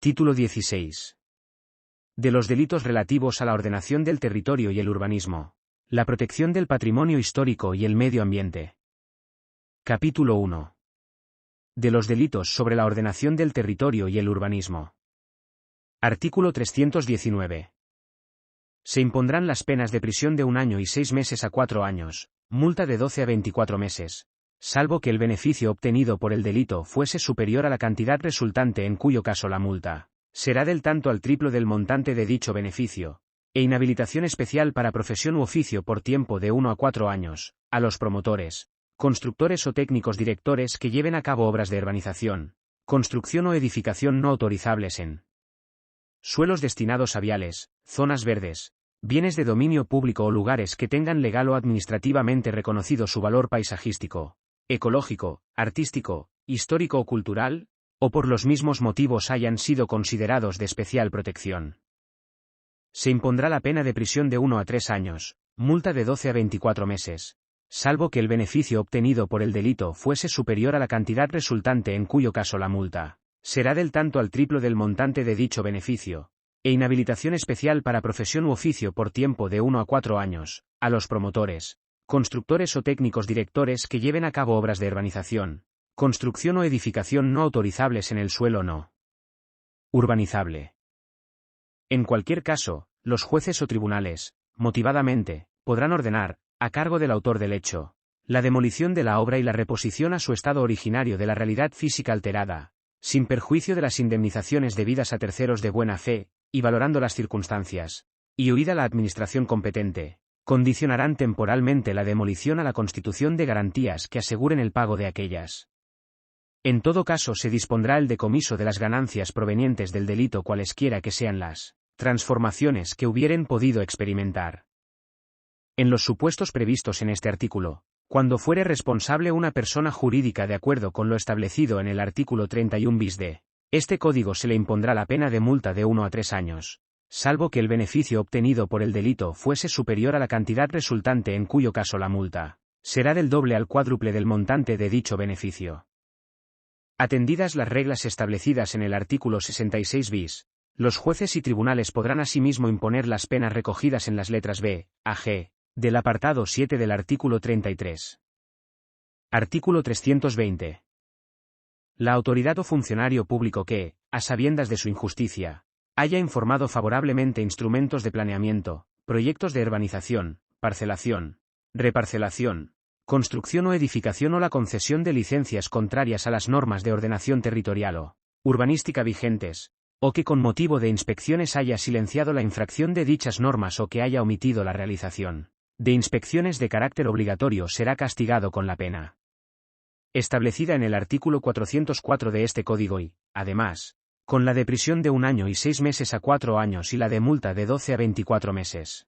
Título 16. De los delitos relativos a la ordenación del territorio y el urbanismo, la protección del patrimonio histórico y el medio ambiente. Capítulo 1. De los delitos sobre la ordenación del territorio y el urbanismo. Artículo 319. Se impondrán las penas de prisión de 1 año y 6 meses a 4 años, multa de 12 a 24 meses, salvo que el beneficio obtenido por el delito fuese superior a la cantidad resultante, en cuyo caso la multa será del tanto al triplo del montante de dicho beneficio, e inhabilitación especial para profesión u oficio por tiempo de 1 a 4 años, a los promotores, constructores o técnicos directores que lleven a cabo obras de urbanización, construcción o edificación no autorizables en suelos destinados a viales, zonas verdes, bienes de dominio público o lugares que tengan legal o administrativamente reconocido su valor paisajístico, ecológico, artístico, histórico o cultural, o por los mismos motivos hayan sido considerados de especial protección. Se impondrá la pena de prisión de 1 a 3 años, multa de 12 a 24 meses, salvo que el beneficio obtenido por el delito fuese superior a la cantidad resultante, en cuyo caso la multa será del tanto al triplo del montante de dicho beneficio, e inhabilitación especial para profesión u oficio por tiempo de 1 a 4 años, a los promotores, constructores o técnicos directores que lleven a cabo obras de urbanización, construcción o edificación no autorizables en el suelo no urbanizable. En cualquier caso, los jueces o tribunales, motivadamente, podrán ordenar, a cargo del autor del hecho, la demolición de la obra y la reposición a su estado originario de la realidad física alterada, sin perjuicio de las indemnizaciones debidas a terceros de buena fe, y valorando las circunstancias, y oída la administración competente, condicionarán temporalmente la demolición a la constitución de garantías que aseguren el pago de aquellas. En todo caso se dispondrá el decomiso de las ganancias provenientes del delito cualesquiera que sean las transformaciones que hubieren podido experimentar. En los supuestos previstos en este artículo, cuando fuere responsable una persona jurídica de acuerdo con lo establecido en el artículo 31 bis de este código, se le impondrá la pena de multa de 1 a 3 años, salvo que el beneficio obtenido por el delito fuese superior a la cantidad resultante, en cuyo caso la multa será del doble al cuádruple del montante de dicho beneficio. Atendidas las reglas establecidas en el artículo 66 bis, los jueces y tribunales podrán asimismo imponer las penas recogidas en las letras b, a, g, del apartado 7 del artículo 33. Artículo 320. La autoridad o funcionario público que, a sabiendas de su injusticia, haya informado favorablemente instrumentos de planeamiento, proyectos de urbanización, parcelación, reparcelación, construcción o edificación o la concesión de licencias contrarias a las normas de ordenación territorial o urbanística vigentes, o que con motivo de inspecciones haya silenciado la infracción de dichas normas o que haya omitido la realización de inspecciones de carácter obligatorio, será castigado con la pena establecida en el artículo 404 de este código y, además, con la de prisión de 1 año y 6 meses a 4 años y la de multa de 12 a 24 meses.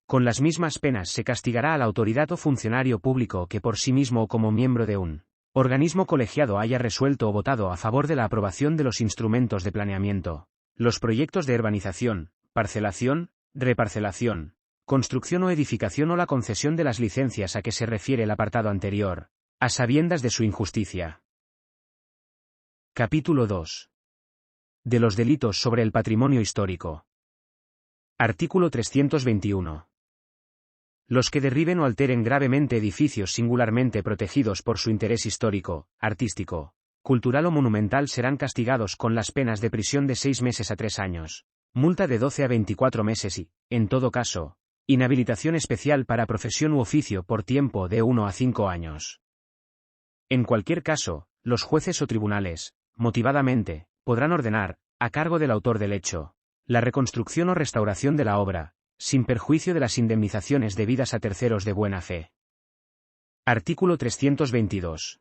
Con las mismas penas se castigará a la autoridad o funcionario público que por sí mismo o como miembro de un organismo colegiado haya resuelto o votado a favor de la aprobación de los instrumentos de planeamiento, los proyectos de urbanización, parcelación, reparcelación, construcción o edificación o la concesión de las licencias a que se refiere el apartado anterior, a sabiendas de su injusticia. Capítulo 2. De los delitos sobre el patrimonio histórico. Artículo 321. Los que derriben o alteren gravemente edificios singularmente protegidos por su interés histórico, artístico, cultural o monumental serán castigados con las penas de prisión de 6 meses a 3 años, multa de 12 a 24 meses y, en todo caso, inhabilitación especial para profesión u oficio por tiempo de 1 a 5 años. En cualquier caso, los jueces o tribunales, motivadamente, podrán ordenar, a cargo del autor del hecho, la reconstrucción o restauración de la obra, sin perjuicio de las indemnizaciones debidas a terceros de buena fe. Artículo 322.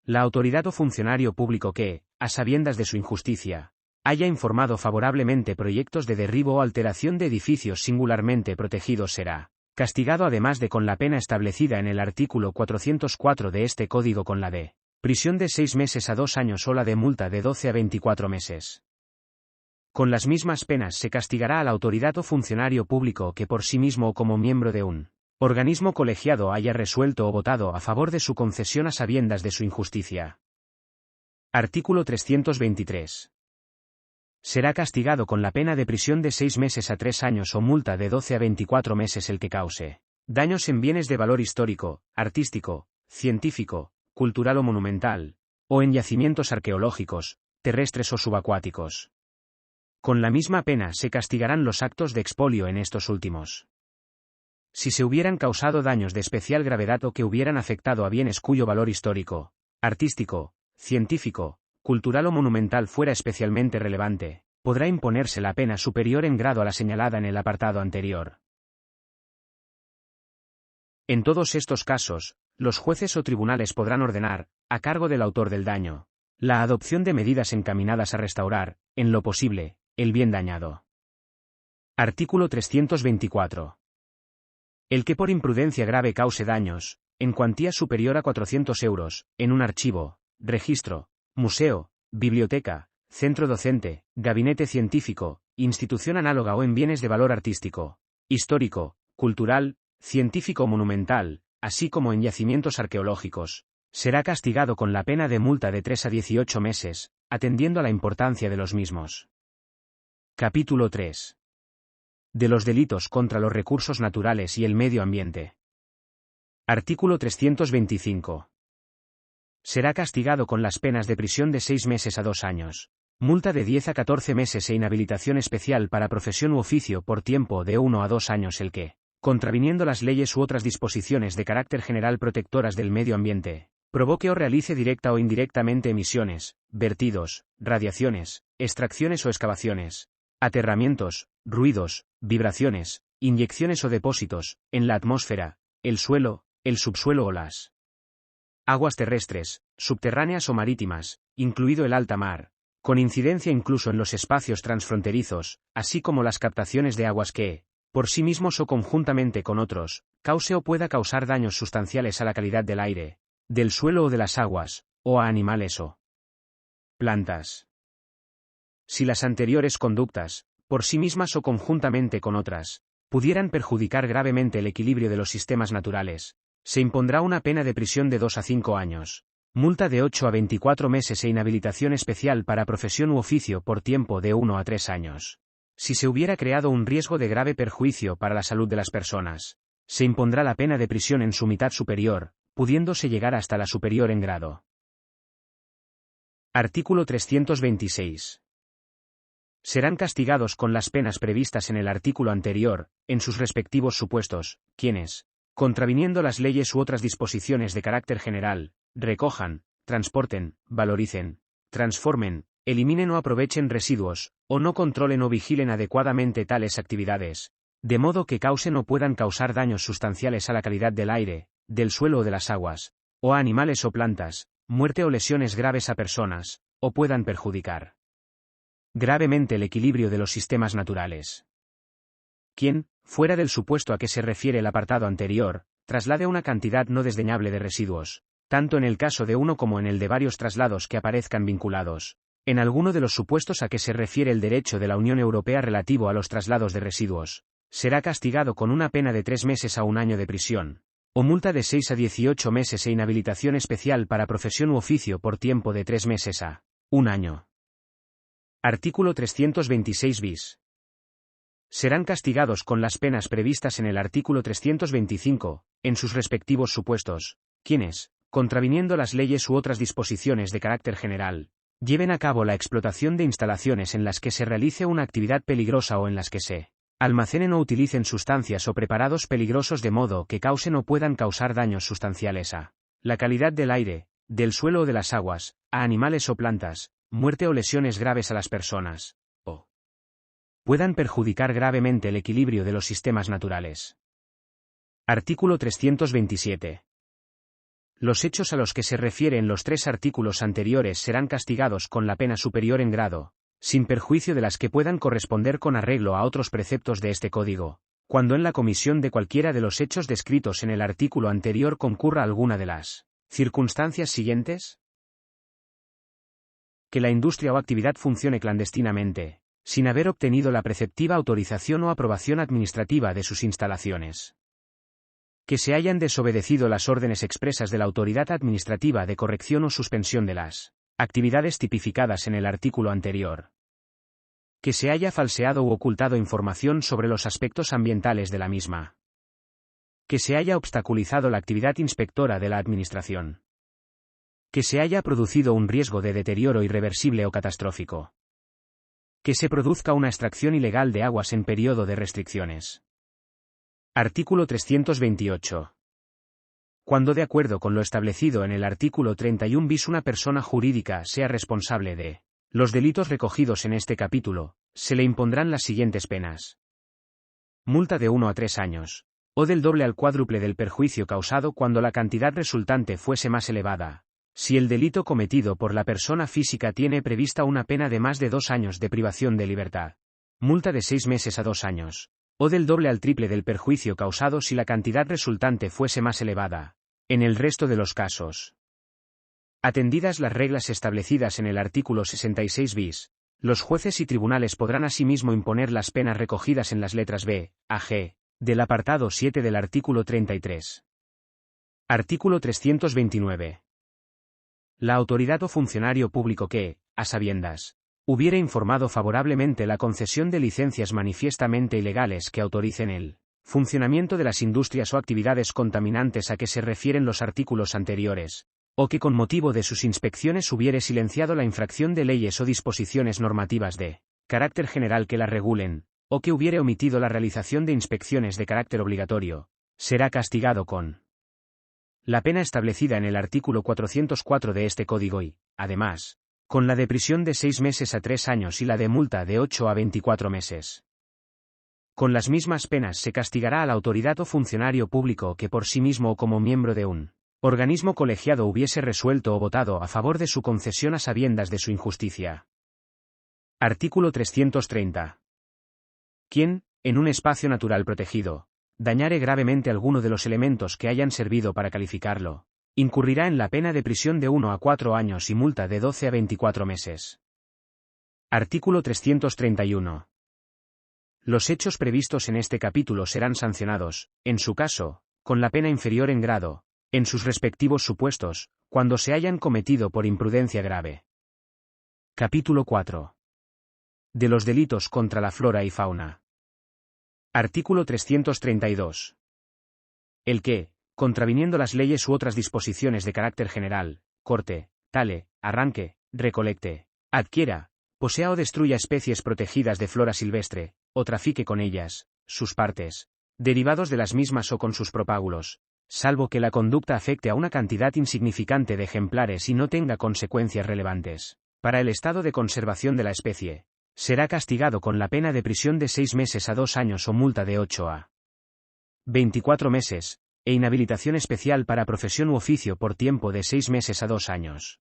La autoridad o funcionario público que, a sabiendas de su injusticia, haya informado favorablemente proyectos de derribo o alteración de edificios singularmente protegidos será castigado además de con la pena establecida en el artículo 404 de este código con la de prisión de 6 meses a 2 años o la de multa de 12 a 24 meses. Con las mismas penas se castigará a la autoridad o funcionario público que por sí mismo o como miembro de un organismo colegiado haya resuelto o votado a favor de su concesión a sabiendas de su injusticia. Artículo 323. Será castigado con la pena de prisión de 6 meses a 3 años o multa de 12 a 24 meses el que cause daños en bienes de valor histórico, artístico, científico, cultural o monumental, o en yacimientos arqueológicos, terrestres o subacuáticos. Con la misma pena se castigarán los actos de expolio en estos últimos. Si se hubieran causado daños de especial gravedad o que hubieran afectado a bienes cuyo valor histórico, artístico, científico, cultural o monumental fuera especialmente relevante, podrá imponerse la pena superior en grado a la señalada en el apartado anterior. En todos estos casos, los jueces o tribunales podrán ordenar, a cargo del autor del daño, la adopción de medidas encaminadas a restaurar, en lo posible, el bien dañado. Artículo 324. El que por imprudencia grave cause daños, en cuantía superior a 400 euros, en un archivo, registro, museo, biblioteca, centro docente, gabinete científico, institución análoga o en bienes de valor artístico, histórico, cultural, científico o monumental, así como en yacimientos arqueológicos, será castigado con la pena de multa de 3 a 18 meses, atendiendo a la importancia de los mismos. Capítulo 3. De los delitos contra los recursos naturales y el medio ambiente. Artículo 325. Será castigado con las penas de prisión de 6 meses a 2 años, multa de 10 a 14 meses e inhabilitación especial para profesión u oficio por tiempo de 1 a 2 años el que, contraviniendo las leyes u otras disposiciones de carácter general protectoras del medio ambiente, provoque o realice directa o indirectamente emisiones, vertidos, radiaciones, extracciones o excavaciones, aterramientos, ruidos, vibraciones, inyecciones o depósitos, en la atmósfera, el suelo, el subsuelo o las aguas terrestres, subterráneas o marítimas, incluido el alta mar, con incidencia incluso en los espacios transfronterizos, así como las captaciones de aguas que, por sí mismos o conjuntamente con otros, cause o pueda causar daños sustanciales a la calidad del aire, del suelo o de las aguas, o a animales o plantas. Si las anteriores conductas, por sí mismas o conjuntamente con otras, pudieran perjudicar gravemente el equilibrio de los sistemas naturales, se impondrá una pena de prisión de 2 a 5 años, multa de 8 a 24 meses e inhabilitación especial para profesión u oficio por tiempo de 1 a 3 años. Si se hubiera creado un riesgo de grave perjuicio para la salud de las personas, se impondrá la pena de prisión en su mitad superior, pudiéndose llegar hasta la superior en grado. Artículo 326. Serán castigados con las penas previstas en el artículo anterior, en sus respectivos supuestos, quienes, contraviniendo las leyes u otras disposiciones de carácter general, recojan, transporten, valoricen, transformen, eliminen o aprovechen residuos, o no controlen o vigilen adecuadamente tales actividades, de modo que causen o puedan causar daños sustanciales a la calidad del aire, del suelo o de las aguas, o a animales o plantas, muerte o lesiones graves a personas, o puedan perjudicar gravemente el equilibrio de los sistemas naturales. Quien, fuera del supuesto a que se refiere el apartado anterior, traslade una cantidad no desdeñable de residuos, tanto en el caso de uno como en el de varios traslados que aparezcan vinculados, en alguno de los supuestos a que se refiere el derecho de la Unión Europea relativo a los traslados de residuos, será castigado con una pena de 3 meses a 1 año de prisión, o multa de 6 a 18 meses e inhabilitación especial para profesión u oficio por tiempo de 3 meses a 1 año. Artículo 326 bis. Serán castigados con las penas previstas en el artículo 325, en sus respectivos supuestos, quienes, contraviniendo las leyes u otras disposiciones de carácter general, lleven a cabo la explotación de instalaciones en las que se realice una actividad peligrosa o en las que se almacenen o utilicen sustancias o preparados peligrosos de modo que causen o puedan causar daños sustanciales a la calidad del aire, del suelo o de las aguas, a animales o plantas, muerte o lesiones graves a las personas, o puedan perjudicar gravemente el equilibrio de los sistemas naturales. Artículo 327. Los hechos a los que se refiere en los 3 artículos anteriores serán castigados con la pena superior en grado, sin perjuicio de las que puedan corresponder con arreglo a otros preceptos de este Código, cuando en la comisión de cualquiera de los hechos descritos en el artículo anterior concurra alguna de las circunstancias siguientes: que la industria o actividad funcione clandestinamente, sin haber obtenido la preceptiva autorización o aprobación administrativa de sus instalaciones. Que se hayan desobedecido las órdenes expresas de la autoridad administrativa de corrección o suspensión de las actividades tipificadas en el artículo anterior. Que se haya falseado u ocultado información sobre los aspectos ambientales de la misma. Que se haya obstaculizado la actividad inspectora de la Administración. Que se haya producido un riesgo de deterioro irreversible o catastrófico. Que se produzca una extracción ilegal de aguas en periodo de restricciones. Artículo 328. Cuando de acuerdo con lo establecido en el artículo 31 bis una persona jurídica sea responsable de los delitos recogidos en este capítulo, se le impondrán las siguientes penas. Multa de 1 a 3 años, o del doble al cuádruple del perjuicio causado cuando la cantidad resultante fuese más elevada, si el delito cometido por la persona física tiene prevista una pena de más de 2 años de privación de libertad. Multa de 6 meses a 2 años, o del doble al triple del perjuicio causado si la cantidad resultante fuese más elevada. En el resto de los casos, atendidas las reglas establecidas en el artículo 66 bis, los jueces y tribunales podrán asimismo imponer las penas recogidas en las letras b, a, g, del apartado 7 del artículo 33. Artículo 329. La autoridad o funcionario público que, a sabiendas, hubiere informado favorablemente la concesión de licencias manifiestamente ilegales que autoricen el funcionamiento de las industrias o actividades contaminantes a que se refieren los artículos anteriores, o que con motivo de sus inspecciones hubiere silenciado la infracción de leyes o disposiciones normativas de carácter general que la regulen, o que hubiere omitido la realización de inspecciones de carácter obligatorio, será castigado con la pena establecida en el artículo 404 de este Código y, además, con la de prisión de 6 meses a 3 años y la de multa de 8 a 24 meses. Con las mismas penas se castigará a la autoridad o funcionario público que por sí mismo o como miembro de un organismo colegiado hubiese resuelto o votado a favor de su concesión a sabiendas de su injusticia. Artículo 330. Quien, en un espacio natural protegido, dañare gravemente alguno de los elementos que hayan servido para calificarlo, incurrirá en la pena de prisión de 1 a 4 años y multa de 12 a 24 meses. Artículo 331. Los hechos previstos en este capítulo serán sancionados, en su caso, con la pena inferior en grado, en sus respectivos supuestos, cuando se hayan cometido por imprudencia grave. Capítulo 4. De los delitos contra la flora y fauna. Artículo 332. El que, contraviniendo las leyes u otras disposiciones de carácter general, corte, tale, arranque, recolecte, adquiera, posea o destruya especies protegidas de flora silvestre, o trafique con ellas, sus partes, derivados de las mismas o con sus propágulos, salvo que la conducta afecte a una cantidad insignificante de ejemplares y no tenga consecuencias relevantes para el estado de conservación de la especie, será castigado con la pena de prisión de 6 meses a 2 años o multa de 8 a 24 meses, e inhabilitación especial para profesión u oficio por tiempo de 6 meses a 2 años.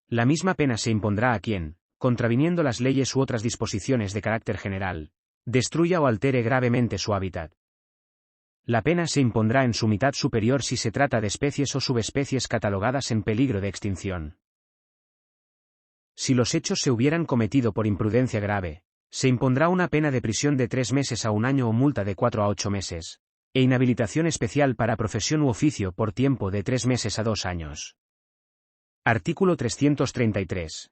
La misma pena se impondrá a quien, contraviniendo las leyes u otras disposiciones de carácter general, destruya o altere gravemente su hábitat. La pena se impondrá en su mitad superior si se trata de especies o subespecies catalogadas en peligro de extinción. Si los hechos se hubieran cometido por imprudencia grave, se impondrá una pena de prisión de 3 meses a 1 año o multa de 4 a 8 meses, e inhabilitación especial para profesión u oficio por tiempo de 3 meses a 2 años. Artículo 333.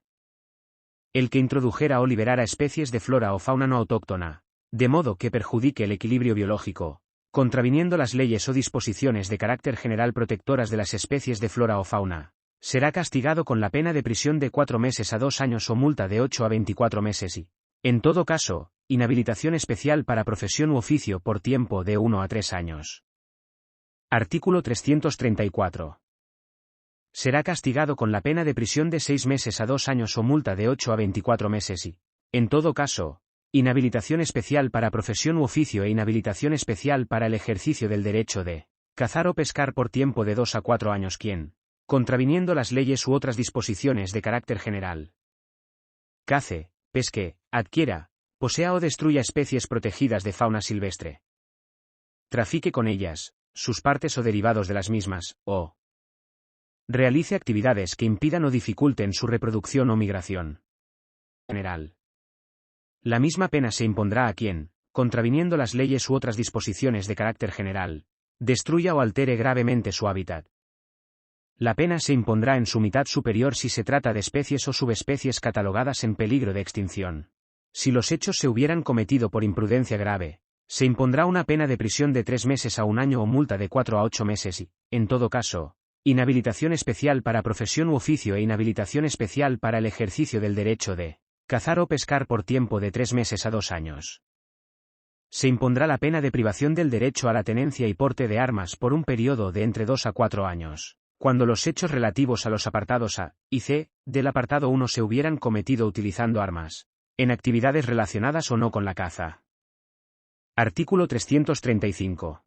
El que introdujera o liberara especies de flora o fauna no autóctona, de modo que perjudique el equilibrio biológico, contraviniendo las leyes o disposiciones de carácter general protectoras de las especies de flora o fauna, será castigado con la pena de prisión de 4 meses a 2 años o multa de 8 a 24 meses y, en todo caso, inhabilitación especial para profesión u oficio por tiempo de 1 a 3 años. Artículo 334. Será castigado con la pena de prisión de 6 meses a 2 años o multa de 8 a 24 meses y, en todo caso, inhabilitación especial para profesión u oficio e inhabilitación especial para el ejercicio del derecho de cazar o pescar por tiempo de 2 a 4 años quien, contraviniendo las leyes u otras disposiciones de carácter general, cace, pesque, adquiera, posea o destruya especies protegidas de fauna silvestre, trafique con ellas, sus partes o derivados de las mismas, o realice actividades que impidan o dificulten su reproducción o migración general. La misma pena se impondrá a quien, contraviniendo las leyes u otras disposiciones de carácter general, destruya o altere gravemente su hábitat. La pena se impondrá en su mitad superior si se trata de especies o subespecies catalogadas en peligro de extinción. Si los hechos se hubieran cometido por imprudencia grave, se impondrá una pena de prisión de 3 meses a 1 año o multa de 4 a 8 meses y, en todo caso, inhabilitación especial para profesión u oficio e inhabilitación especial para el ejercicio del derecho de cazar o pescar por tiempo de 3 meses a 2 años. Se impondrá la pena de privación del derecho a la tenencia y porte de armas por un periodo de entre 2 a 4 años, cuando los hechos relativos a los apartados A y C del apartado 1 se hubieran cometido utilizando armas, en actividades relacionadas o no con la caza. Artículo 335.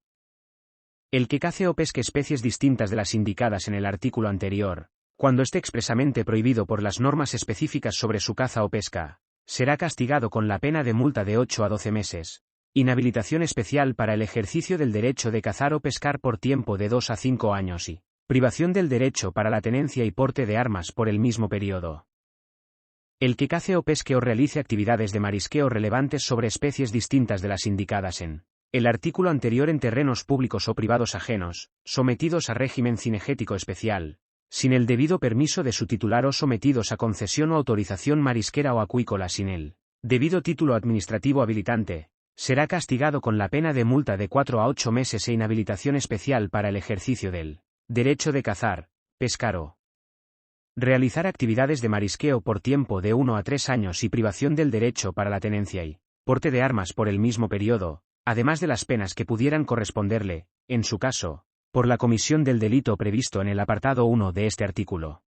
El que cace o pesque especies distintas de las indicadas en el artículo anterior, cuando esté expresamente prohibido por las normas específicas sobre su caza o pesca, será castigado con la pena de multa de 8 a 12 meses, inhabilitación especial para el ejercicio del derecho de cazar o pescar por tiempo de 2 a 5 años y privación del derecho para la tenencia y porte de armas por el mismo periodo. El que cace o pesque o realice actividades de marisqueo relevantes sobre especies distintas de las indicadas en el artículo anterior en terrenos públicos o privados ajenos, sometidos a régimen cinegético especial, sin el debido permiso de su titular o sometidos a concesión o autorización marisquera o acuícola sin el debido título administrativo habilitante, será castigado con la pena de multa de 4 a 8 meses e inhabilitación especial para el ejercicio del derecho de cazar, pescar o realizar actividades de marisqueo por tiempo de 1 a 3 años y privación del derecho para la tenencia y porte de armas por el mismo periodo, además de las penas que pudieran corresponderle, en su caso, por la comisión del delito previsto en el apartado 1 de este artículo.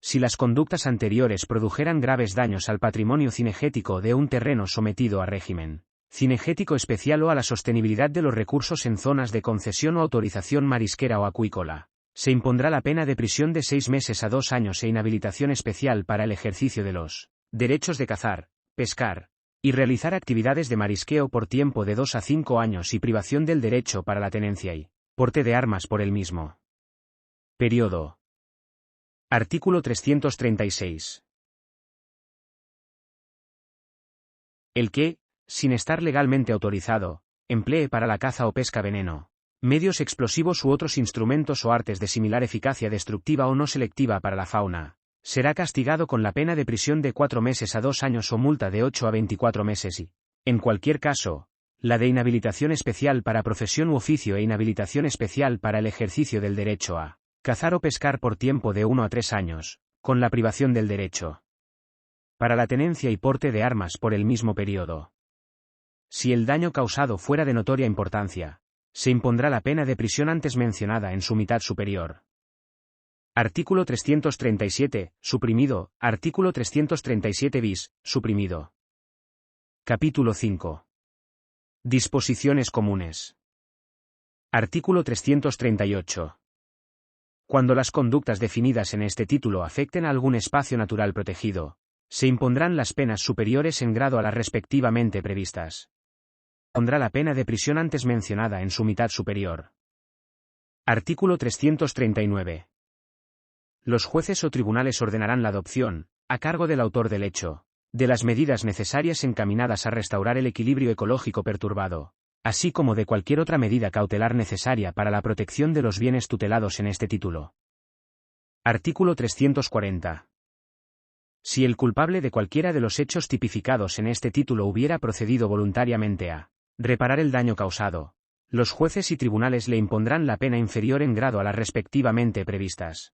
Si las conductas anteriores produjeran graves daños al patrimonio cinegético de un terreno sometido a régimen cinegético especial o a la sostenibilidad de los recursos en zonas de concesión o autorización marisquera o acuícola, se impondrá la pena de prisión de 6 meses a 2 años e inhabilitación especial para el ejercicio de los derechos de cazar, pescar y realizar actividades de marisqueo por tiempo de 2 a 5 años y privación del derecho para la tenencia y porte de armas por el mismo periodo. Artículo 336. El que, sin estar legalmente autorizado, emplee para la caza o pesca veneno, medios explosivos u otros instrumentos o artes de similar eficacia destructiva o no selectiva para la fauna, será castigado con la pena de prisión de 4 meses a 2 años o multa de 8 a 24 meses y, en cualquier caso, la de inhabilitación especial para profesión u oficio e inhabilitación especial para el ejercicio del derecho a cazar o pescar por tiempo de 1 a 3 años, con la privación del derecho para la tenencia y porte de armas por el mismo periodo. Si el daño causado fuera de notoria importancia, se impondrá la pena de prisión antes mencionada en su mitad superior. Artículo 337, suprimido. Artículo 337 bis, suprimido. Capítulo 5. Disposiciones comunes. Artículo 338. Cuando las conductas definidas en este título afecten a algún espacio natural protegido, se impondrán las penas superiores en grado a las respectivamente previstas. Pondrá la pena de prisión antes mencionada en su mitad superior. Artículo 339. Los jueces o tribunales ordenarán la adopción, a cargo del autor del hecho, de las medidas necesarias encaminadas a restaurar el equilibrio ecológico perturbado, así como de cualquier otra medida cautelar necesaria para la protección de los bienes tutelados en este título. Artículo 340. Si el culpable de cualquiera de los hechos tipificados en este título hubiera procedido voluntariamente a reparar el daño causado, los jueces y tribunales le impondrán la pena inferior en grado a las respectivamente previstas.